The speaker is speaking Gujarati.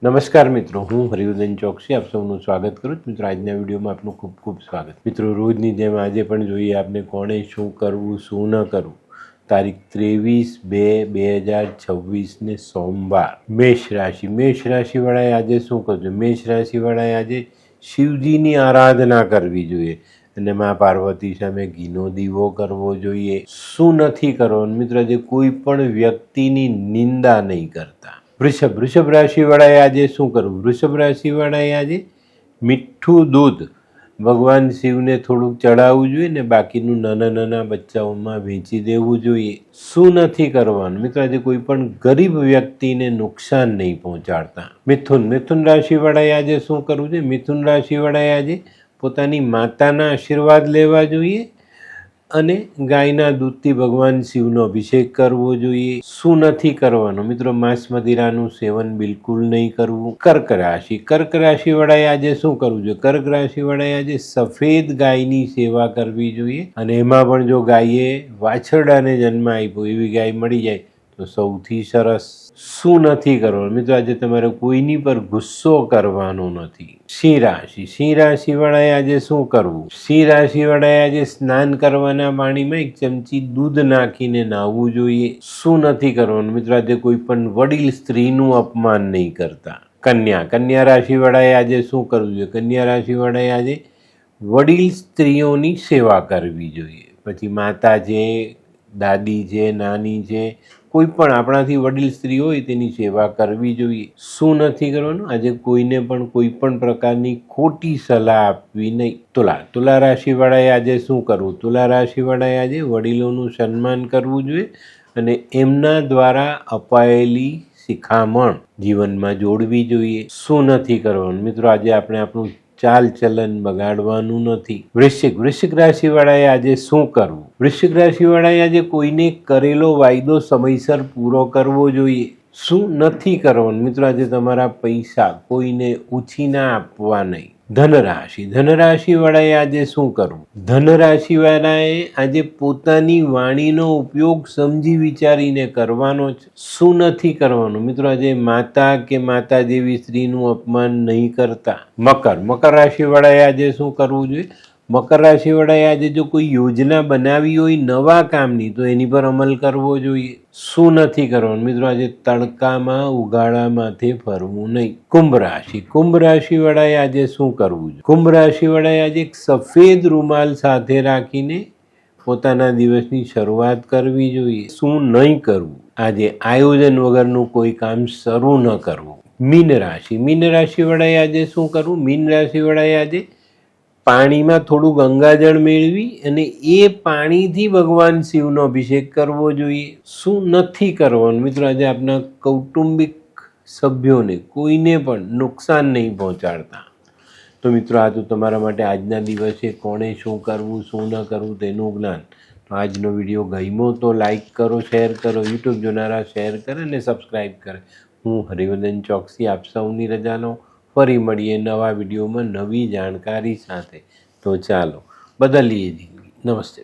નમસ્કાર મિત્રો, હું હરિવર્ધન ચોકસી આપ સૌનું સ્વાગત કરું છું. મિત્રો, આજના વિડીયોમાં આપનું ખૂબ ખૂબ સ્વાગત. મિત્રો, રોજની જેમ આજે પણ જોઈએ આપણે કોણે શું કરવું શું ન કરવું. તારીખ 23/2/2026 સોમવાર. મેષ રાશિવાળાએ આજે શું કરવું? મેષ રાશિવાળાએ આજે શિવજીની આરાધના કરવી જોઈએ અને મા પાર્વતી સામે ઘીનો દીવો કરવો જોઈએ. શું નથી કરવાનું મિત્રો? આજે કોઈ પણ વ્યક્તિની નિંદા નહીં કરતા. વૃષભ રાશિવાળાએ આજે શું કરવું? વૃષભ રાશિવાળાએ આજે મીઠું દૂધ ભગવાન શિવને થોડુંક ચડાવવું જોઈએ ને બાકીનું નાના બચ્ચાઓમાં વેચી દેવું જોઈએ. શું નથી કરવાનું મિત્રો? આજે કોઈ પણ ગરીબ વ્યક્તિને નુકસાન નહીં પહોંચાડતા. મિથુન રાશિવાળાએ આજે શું કરવું છે? મિથુન રાશિવાળાએ આજે પોતાની માતાના આશીર્વાદ લેવા જોઈએ અને ગાયના દૂધથી ભગવાન શિવનો અભિષેક કરવો જોઈએ. શું નથી કરવાનું મિત્રો? માંસ મદિરાનું સેવન બિલકુલ નહીં કરવું. કર્ક રાશિવાળાએ આજે શું કરવું જોઈએ? કર્ક રાશિવાળાએ આજે સફેદ ગાયની સેવા કરવી જોઈએ અને એમાં પણ જો ગાયે વાછરડાને જન્મ આપ્યો એવી ગાય મળી જાય તો સૌથી સરસ. શું નથી કરવાનું મિત્રો? આજે તમારે કોઈની પર ગુસ્સો કરવાનો નથી. સિંહ રાશિવાળાએ આજે શું કરવું? સિંહ રાશિવાળાએ આજે સ્નાન કરવાના પાણીમાં 1 ચમચી દૂધ નાખીને નાહવું જોઈએ. શું નથી કરવાનું મિત્રો? આજે કોઈ પણ વડીલ સ્ત્રીનું અપમાન નહીં કરતા. કન્યા રાશિવાળાએ આજે શું કરવું જોઈએ? કન્યા રાશિવાળાએ આજે વડીલ સ્ત્રીઓની સેવા કરવી જોઈએ. પછી માતા છે, દાદી છે, નાની છે, કોઈ પણ આપણાથી વડીલ સ્ત્રી હોય તેની સેવા કરવી જોઈએ. શું નથી કરવાનું? આજે કોઈને પણ કોઈ પણ પ્રકારની ખોટી સલાહ આપવી નહીં. તુલા રાશિવાળાએ આજે શું કરવું? તુલા રાશિવાળાએ આજે વડીલોનું સન્માન કરવું જોઈએ અને એમના દ્વારા અપાયેલી શિખામણ જીવનમાં જોડવી જોઈએ. શું નથી કરવાનું મિત્રો? આજે આપણે આપણું ચાલ ચલન બગાડવાનું નથી. વૃશ્ચિક રાશિવાળાએ આજે શું કરવું? વૃશ્ચિક રાશિવાળાએ આજે કોઈને કરેલો વાયદો સમયસર પૂરો કરવો જોઈએ. શું નથી કરવાનું મિત્રો? આજે તમારા પૈસા કોઈને ઉછીના આપવા નહીં. ધનરાશિવાળાએ આજે શું કરવું? ધનરાશિવાળાએ આજે પોતાની વાણીનો ઉપયોગ સમજી વિચારીને કરવાનો છે. શું નથી કરવાનું મિત્રો? આજે માતા કે માતા જેવી સ્ત્રીનું અપમાન નહીં કરતા. મકર રાશિવાળાએ આજે શું કરવું જોઈએ? મકર રાશિવાળાએ આજે જો કોઈ યોજના બનાવી હોય નવા કામની તો એની પર અમલ કરવો જોઈએ. શું નથી કરવાનું મિત્રો? આજે તડકામાં ઉગાડા માથે ફરવું નહીં. કુંભ રાશિવાળાએ આજે શું કરવું જોઈએ? કુંભ રાશિવાળાએ આજે એક સફેદ રૂમાલ સાથે રાખીને પોતાના દિવસની શરૂઆત કરવી જોઈએ. શું નહીં કરવું? આજે આયોજન વગરનું કોઈ કામ શરૂ ન કરવું. મીન રાશિવાળાએ આજે શું કરવું? મીન રાશિવાળાએ આજે પાણીમાં થોડું ગંગાજળ મેળવી અને એ પાણીથી ભગવાન શિવનો અભિષેક કરવો જોઈએ. શું નથી કરવાનું મિત્રો? આજે આપણા કૌટુંબિક સભ્યોને કોઈને પણ નુકસાન નહીં પહોંચાડતા. તો મિત્રો, આ તો તમારા માટે આજના દિવસે કોણે શું કરવું શું ન કરવું તેનું જ્ઞાન. તો આજનો વિડીયો ગમ્યો તો લાઈક કરો, શેર કરો, યુટ્યુબ જોનારા શેર કરે અને સબસ્ક્રાઈબ કરે. હું હરિવર્ધન ચોકસી આપ સૌની રજા લઉં. ફરી મળીએ નવા વિડીયોમાં નવી જાણકારી સાથે. તો ચાલો બદલીએ જિંદગી. નમસ્તે.